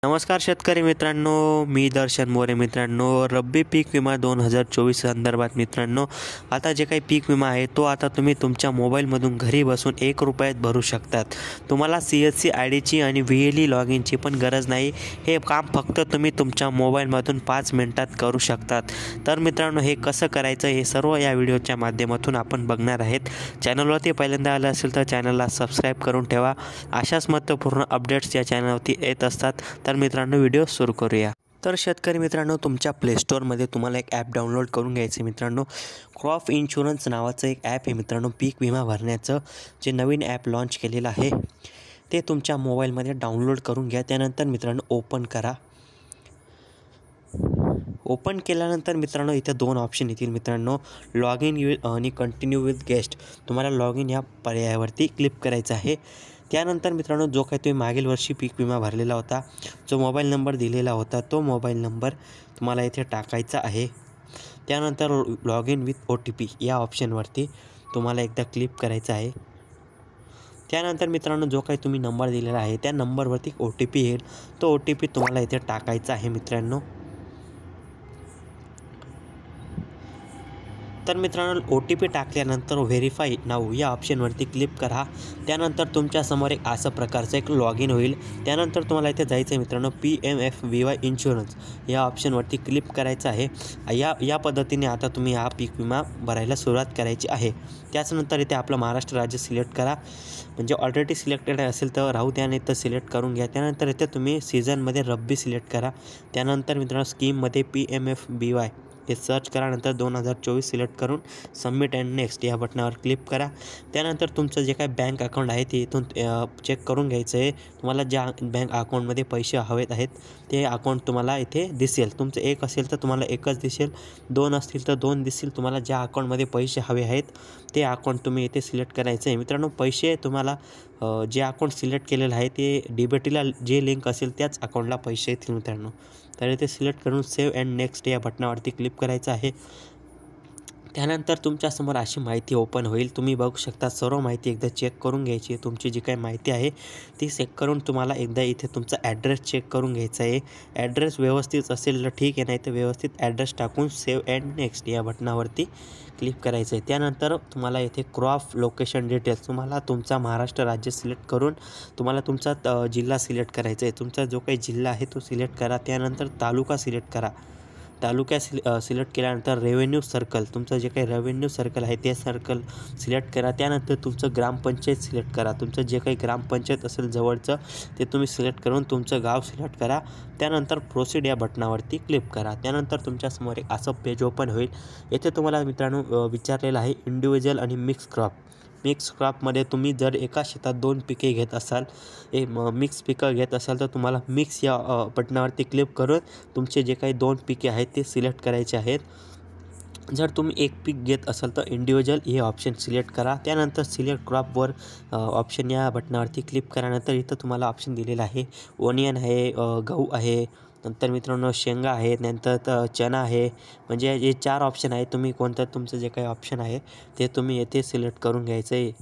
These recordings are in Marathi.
नमस्कार शेतकरी मित्रांनो, मी दर्शन मोरे. मित्रांनो, रब्बी पीक विमा 2024 संदर्भात मित्रांनो, आता जे काही पीक विमा आहे तो आता तुम्ही तुमच्या मोबाईलमधून घरी बसून 1 रुपयात भरू शकतात. तुम्हाला CSC IDची आणि VLE लॉगिनची पण गरज नाही. हे काम फक्त तुम्ही तुमच्या मोबाईलमधून 5 मिनिटात करू शकतात. तर मित्रांनो, हे कसं करायचं हे सर्व या व्हिडिओच्या माध्यमातून आपण बघणार आहेत. चॅनलवरती पहिल्यांदा आलं असेल तर चॅनलला सबस्क्राईब करून ठेवा. अशाच महत्त्वपूर्ण अपडेट्स या चॅनलवरती येत असतात. तर मित्रांनो, व्हिडिओ सुरू करूया. तर शेतकरी मित्रांनो, तुमच्या प्लेस्टोअरमध्ये तुम्हाला एक ॲप डाउनलोड करून घ्यायचं आहे. मित्रांनो, क्रॉप इन्शुरन्स नावाचं एक ॲप आहे. मित्रांनो, पीक विमा भरण्याचं जे नवीन ॲप लॉन्च केलेलं आहे ते तुमच्या मोबाईलमध्ये डाउनलोड करून घ्या. त्यानंतर मित्रांनो ओपन करा. ओपन केल्यानंतर मित्रांनो इथे 2 ऑप्शन येतील. मित्रांनो, लॉग इन आणि कंटिन्यू विथ गेस्ट. तुम्हाला लॉग इन या पर्यायावरती क्लिक करायचं आहे. त्यानंतर मित्रांनो, जो काही तुम्ही मागील वर्षी पीक विमा भरलेला होता, जो मोबाईल नंबर दिलेला होता, तो मोबाईल नंबर तुम्हाला इथे टाकायचा आहे. त्यानंतर लॉग इन विथ OTP या ऑप्शनवरती तुम्हाला एकदा क्लिक करायचं आहे. त्यानंतर मित्रांनो, जो काही तुम्ही नंबर दिलेला आहे त्या नंबरवरती OTP येईल. तो OTP तुम्हाला इथे टाकायचा आहे. मित्रांनो, तर मित्रांनो, OTP टाकल्यानंतर व्हेरीफाय नाऊ या ऑप्शनवरती क्लिक करा. त्यानंतर तुमच्यासमोर एक असं प्रकारचं एक लॉग इन होईल. त्यानंतर तुम्हाला इथे जायचं आहे. मित्रांनो, PMFBY इन्शुरन्स या ऑप्शनवरती क्लिक करायचं आहे. या पद्धतीने आता तुम्ही हा पीक विमा भरायला सुरुवात करायची आहे. त्याच्यानंतर इथे आपलं महाराष्ट्र राज्य सिलेक्ट करा. म्हणजे ऑलरेडी सिलेक्टेड असेल तर राहू द्या, नाही तर सिलेक्ट करून घ्या. त्यानंतर इथे तुम्ही सीझनमध्ये रब्बी सिलेक्ट करा. त्यानंतर मित्रांनो, स्कीममध्ये PMFBY हे सर्च करा. नंतर 2024 सिलेक्ट करून सबमिट अँड नेक्स्ट या बटनावर क्लिक करा. त्यानंतर तुमचं जे काही बँक अकाउंट आहे ते इथून चेक करून घ्यायचं आहे. तुम्हाला ज्या बँक अकाउंटमध्ये पैसे हवेत आहेत ते अकाउंट तुम्हाला इथे दिसेल. तुमचं 1 असेल तर तुम्हाला 1च दिसेल, 2 असतील तर 2 दिसेल. तुम्हाला ज्या अकाउंटमध्ये पैसे हवे आहेत ते अकाउंट तुम्ही इथे सिलेक्ट करायचं आहे. मित्रांनो, पैसे तुम्हाला जे अकाउंट सिलेक्ट केलेलं आहे ते DBTला जे लिंक असेल त्याच अकाउंटला पैसे येतील. मित्रांनो, तर इथे सिलेक्ट करून सेव्ह अँड नेक्स्ट या बटनावरती क्लिक करायचं आहे. त्यानंतर तुमच्यासमोर अशी माहिती ओपन होईल. तुम्ही बघू शकता. सर्व माहिती एकदा चेक करून घ्यायची आहे. तुमची जी काही माहिती आहे ती चेक करून तुम्हाला एकदा इथे तुमचा ॲड्रेस चेक करून घ्यायचा आहे. ॲड्रेस व्यवस्थित असेल तर ठीक आहे, नाही तर व्यवस्थित ॲड्रेस टाकून सेव्ह अँड नेक्स्ट या बटनावरती क्लिक करायचं आहे. त्यानंतर तुम्हाला इथे क्रॉप लोकेशन डिटेल्स, तुम्हाला तुमचा महाराष्ट्र राज्य सिलेक्ट करून तुम्हाला तुमचा जिल्हा सिलेक्ट करायचा आहे. तुमचा जो काही जिल्हा आहे तो सिलेक्ट करा. त्यानंतर तालुका सिलेक्ट करा. तालुका सिलेक्ट केल्यानंतर रेव्हेन्यू सर्कल, तुमचं जे काही रेव्हेन्यू सर्कल आहे ते सर्कल सिलेक्ट करा. त्यानंतर तुमचं ग्रामपंचायत सिलेक्ट करा. तुमचं जे काही ग्रामपंचायत असेल जवळचं ते तुम्ही सिलेक्ट करून तुमचं गाव सिलेक्ट करा. त्यानंतर प्रोसीड या बटनावरती क्लिक करा. त्यानंतर तुमच्यासमोर एक असं पेज ओपन होईल. येथे तुम्हाला मित्रांनो विचारलेलं आहे इंडिव्हिज्युअल आणि मिक्स क्रॉप. मिक्स क्रॉपमध्ये तुम्ही जर एका शेतात 2 पिके घेत असाल, मिक्स पिकं घेत असाल तर तुम्हाला मिक्स या बटनावरती क्लिक करून तुमचे जे काही 2 पिके आहेत ते सिलेक्ट करायचे आहेत. जर तुम्ही 1 पीक घेत असाल तर इंडिव्हिज्युअल हे ऑप्शन सिलेक्ट करा. त्यानंतर सिलेक्ट क्रॉपवर ऑप्शन या बटनावरती क्लिक करा. इथं तुम्हाला ऑप्शन दिलेलं आहे. ओनियन आहे, गहू आहे, नंतर मित्रांनो शेंगा आहेत, नंतर चना आहे. म्हणजे हे 4 ऑप्शन आहेत. तुम्ही कोणतं तुमचं जे काही ऑप्शन आहे ते तुम्ही येथे सिलेक्ट करून घ्यायचं आहे.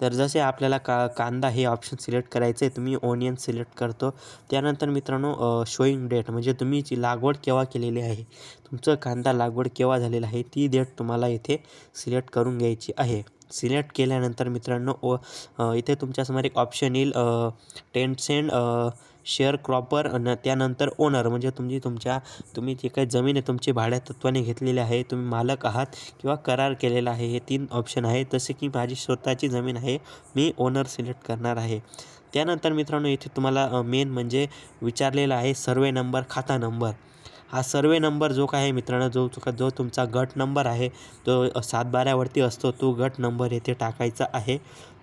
तर जसे आपल्याला कांदा हे ऑप्शन सिलेक्ट करायचं आहे, तुम्ही ओनियन सिलेक्ट करतो. त्यानंतर मित्रांनो शोईंग डेट, म्हणजे तुम्ही जी लागवड केव्हा केलेली आहे, तुमचं कांदा लागवड केव्हा झालेलं आहे ती डेट तुम्हाला इथे सिलेक्ट करून घ्यायची आहे. सिलेक्ट केल्यानंतर मित्रांनो इथे तुमच्यासमोर एक ऑप्शन येईल 10 सेंट शेअर क्रॉपर. आणि त्यानंतर ओनर, म्हणजे तुम्ही जे काही जमीन आहे तुमची भाड्यातत्वाने घेतलेली आहे, तुम्ही मालक आहात किंवा करार केलेला आहे, हे 3 ऑप्शन आहे. जसे की माझी स्वतःची जमीन आहे, मी ओनर सिलेक्ट करणार आहे. त्यानंतर मित्रांनो इथे तुम्हाला मेन म्हणजे विचारलेला आहे सर्वे नंबर, खाता नंबर. हा सर्वे नंबर जो काय आहे मित्रांनो, जो तुमचा गट नंबर आहे तो 7/12वरती असतो, तो गट नंबर येथे टाकायचा आहे.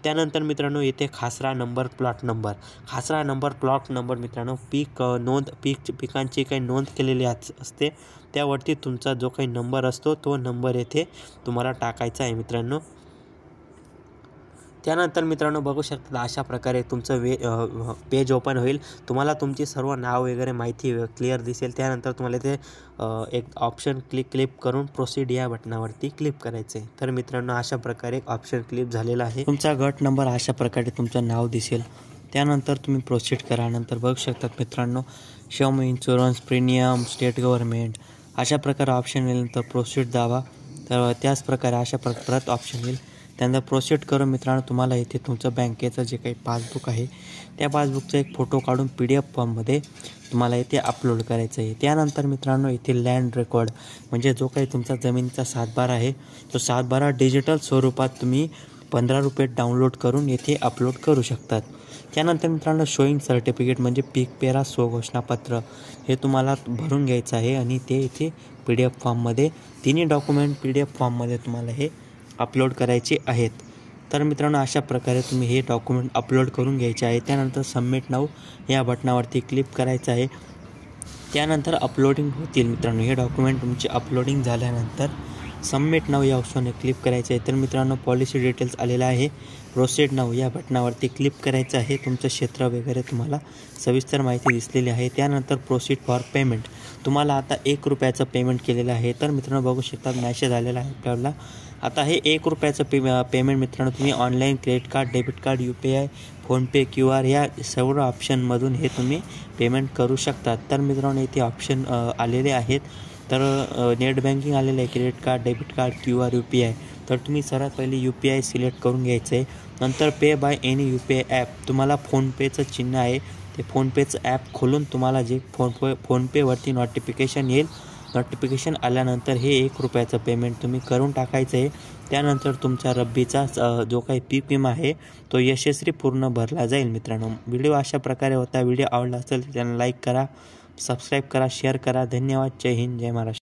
त्यानंतर मित्रांनो इथे खासरा नंबर, प्लॉट नंबर. खासरा नंबर, प्लॉट नंबर मित्रांनो पिकांची काही नोंद केलेली असते त्यावरती तुमचा जो काही नंबर असतो तो नंबर येथे तुम्हाला टाकायचा आहे. मित्रांनो, त्यानंतर मित्रांनो बघू शकता अशा प्रकारे तुमचं पेज ओपन होईल. तुम्हाला तुमची सर्व नाव वगैरे माहिती क्लिअर दिसेल. त्यानंतर तुम्हाला इथे एक ऑप्शन क्लिक करून प्रोसीड या बटनावरती क्लिक करायचं आहे. तर मित्रांनो अशा प्रकारे एक ऑप्शन क्लिक झालेला आहे. तुमचा गट नंबर अशा प्रकारे तुमचं नाव दिसेल. त्यानंतर तुम्ही प्रोसीड करा. नंतर बघू शकतात मित्रांनो, शम इन्शुरन्स प्रीमियम स्टेट गव्हर्नमेंट अशा प्रकारे ऑप्शन येईल. नंतर प्रोसीड दावा, तर त्याच प्रकारे अशा परत ऑप्शन येईल. त्यानंतर प्रोसीड करून मित्रांनो तुम्हाला इथे तुमचं बँकेचं जे काही पासबुक आहे त्या पासबुकचा एक फोटो काढून PDF फॉर्ममध्ये तुम्हाला इथे अपलोड करायचं आहे. त्यानंतर मित्रांनो इथे लँड रेकॉर्ड म्हणजे जो काही तुमचा जमिनीचा सातबारा आहे तो सातबारा डिजिटल स्वरूपात तुम्ही ₹15 डाउनलोड करून येथे अपलोड करू शकतात. त्यानंतर मित्रांनो शोईंग सर्टिफिकेट म्हणजे पीक पेरा स्वघोषणापत्र हे तुम्हाला भरून घ्यायचं आहे आणि ते इथे PDF फॉर्ममध्ये तिन्ही डॉक्युमेंट PDF फॉर्ममध्ये तुम्हाला हे अपलोड करायचे आहेत. तर मित्रांनो अशा प्रकारे तुम्ही हे डॉक्युमेंट अपलोड करून घ्यायचे आहे. त्यानंतर सबमिट नाऊ या बटनावरती क्लिक करायचं आहे. त्यानंतर अपलोडिंग होतील मित्रांनो. हे डॉक्युमेंट तुमचे अपलोडिंग झाल्यानंतर सबमिट नाऊ या ऑप्शनवर क्लिक करायचं आहे. तर मित्रांनो पॉलिसी डिटेल्स आलेला आहे. प्रोसीड नाऊ या बटनावरती क्लिक करायचं आहे. तुमचं क्षेत्र वगैरे तुम्हाला सविस्तर माहिती दिसलेली आहे. त्यानंतर प्रोसीड फॉर पेमेंट, तुम्हाला आता ₹1 पेमेंट केलेलं आहे. तर मित्रांनो बघू शकता मॅसेज आलेला आहे आपल्याला. आता हे ₹1 पेमेंट मित्रांनो तुम्ही online credit card, debit card, UPI, PhonePe, QR या सर्व ऑप्शनमधून हे तुम्ही पेमेंट करू शकतात. तर मित्रांनो इथे ऑप्शन आलेले आहेत. तर नेट बँकिंग आलेलं आहे, credit card, debit card, QR, UPI. तर तुम्ही सर्वात पहिले UPI सिलेक्ट करून घ्यायचं आहे. नंतर पे बाय एनी UPI ॲप, तुम्हाला फोनपेचं चिन्ह आहे ते फोनपेचं ॲप खोलून तुम्हाला जे फोनपेवरती नोटिफिकेशन येईल, नोटिफिकेशन आल्यानंतर हे ₹1 पेमेंट तुम्ही करून टाकायचं आहे. त्यानंतर तुमचा रब्बीचा जो काही पीक विमा आहे तो यशस्वी पूर्ण भरला जाईल. मित्रांनो व्हिडिओ अशा प्रकारे होता. व्हिडिओ आवडला असेल तर त्यांना लाईक करा, सबस्क्राईब करा, शेअर करा. धन्यवाद. जय हिंद, जय महाराष्ट्र.